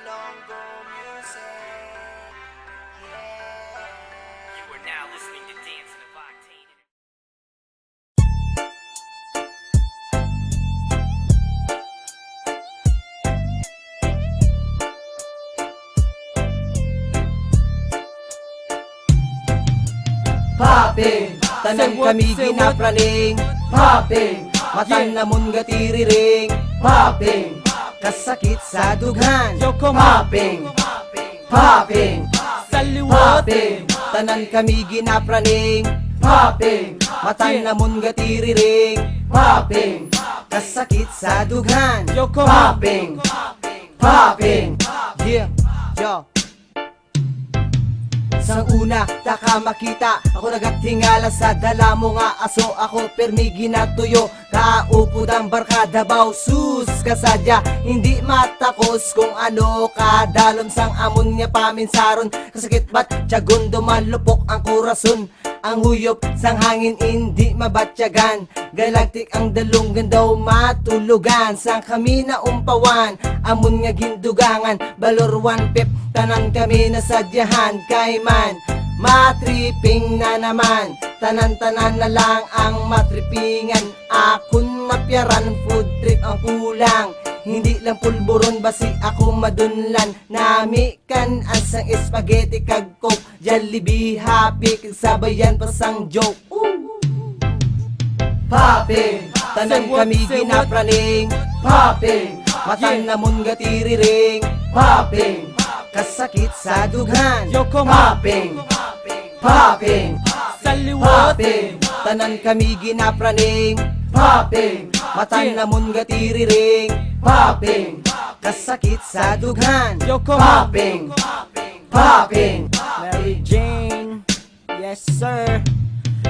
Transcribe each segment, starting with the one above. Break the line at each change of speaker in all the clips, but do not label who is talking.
Longo Music. Yeah.
You are now listening to Dancing of Octane.
Popping, tanan kami ginapraning. Popping, matan namon gatiriring. Popping, kasakit sa dughan. Popping, popping, popping, tanan kami ginapraning. Popping, matan namon gatiriring. Popping, kasakit sa dughan. Popping, popping, yeah, yo. Sang una, taka makita ako nagatingala sa dala mo nga aso. Ako permi ginatuyo, kaupod ang barkada baw. Sus kasadya, hindi matakos kung ano kadalom sang amon niya paminsaron. Kasakit ba't tiyagon dumalupok ang kurason. Ang huyop sang hangin hindi mabatyagan. Galactic ang dalunggan daw matulugan. Sang kami na umpawan, amon nga gindugangan. Balor 1 pep, tanan kami nasadyahan. Kay man, matriping na naman. Tanan-tanan na lang ang matripingan. Akon mapyaran, food trip ang kulang. Hindi lang pulburon basi ako madunlan. Namikan asang spaghetti kag coke. Jollibee happy kag sabayan pa sang joke. Popping, tanan kami ginapraning. Popping, matan namon gatiriring. Popping, kasakit sa dughan. Popping, popping, popping, tanan kami ginapraning. Popping, matan namon gatiriring. Popping, kasakit sa dughan. Popping, popping,
Mary Jane, yes sir.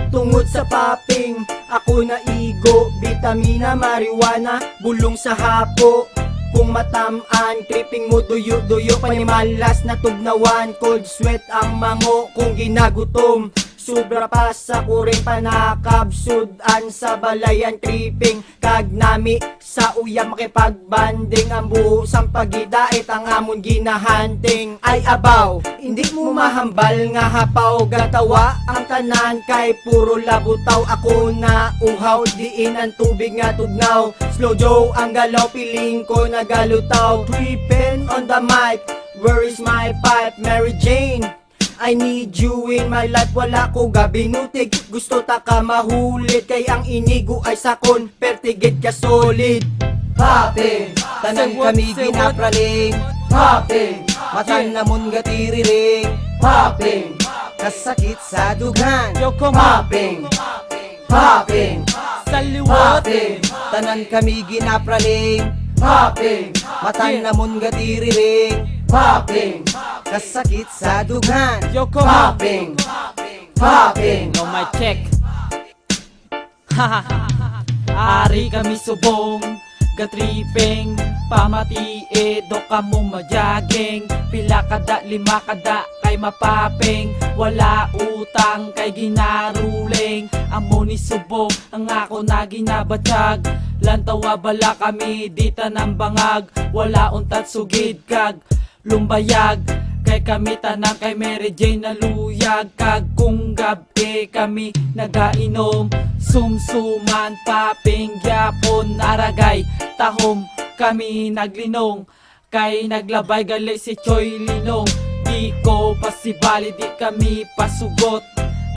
Tungod sa popping, ako naigo. Vitamina, marijuana, bulong sa hapo. Kung matamaan, tripping mo duyo-duyo. Panimalas na tugnawan, cold sweat ang mango kung ginagutom. Sobra pa sa kuring panakabsudan sa balayan tripping. Kag nami sa uya makipagbanding. Ang buo sang pagidait ang amon ginahunting. Ay abaw, hindi mo mahambal nga hapaw. Gatawa ang tanan kay puro labutaw. Ako na uhaw, diin ang tubig nga tugnaw. Slow Joe ang galaw, piling ko nagalutaw. Tripping on the mic, where is my pipe? Mary Jane, I need you in my life. Wala ko gabinutig, gusto ta ka mahulit. Kay ang inigo ay sakon, pertigit ka solid.
popping, tanan kami ginapraning. Popping, matan namon gatiriring. Popping, kasakit sa dughan. Popping, popping, popping, tanan kami ginapraning. Popping, matan namon gatiriring. Popping, kasakit sa dughan. Popping, popping.
No my check. Ari kami subong, gatripping, pamatie, do ka mo majaging. Pila kada, 5 kada, kay mapaping. Wala utang, kay ginaruling. Amo ni subong, ang ako na ginabatyag. Lantawa bala kami, dita ng bangag. Wala untat sugid kag lumbayag. Kay kami tanang kay Mary Jane naluyag. Kag kung gabi kami nagainom. Sumsuman, paping, gyapon, aragay, tahom kami naglinong. Kay naglabay gali si Choy Linong. Di ko pasibali, di kami pasugot.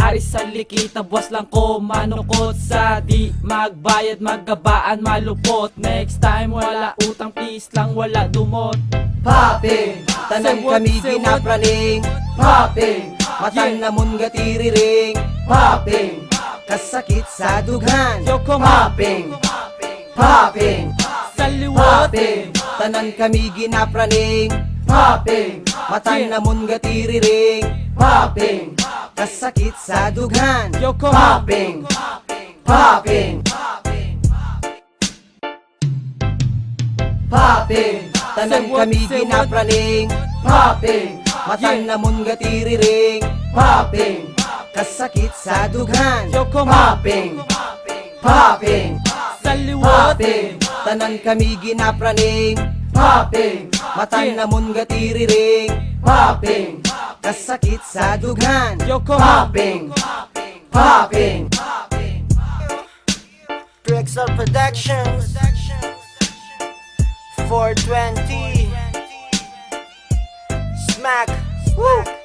Ari sa likita, buwas lang ko manukot. Sa di magbayad, maggabaan, malupot. Next time wala utang, please lang wala dumot.
Popping, tanan kami ginapraning. Popping, matan namon gatiriring. Popping, kasakit sa dughan. Popping, popping, popping, tanan kami ginapraning. Popping, matan namon gatiriring. Popping, kasakit sa dughan. Popping, popping, popping, tanan kami ginapraning. Popping, matan namon gatiriring. Popping, kasakit sa dughan. Popping, popping, popping, tanan kami ginapraning. Popping, Matan namon gatiriring Popping, kasakit sa dughan
Yoko.
Popping, popping
Drexel Productions 420 Smack Woo!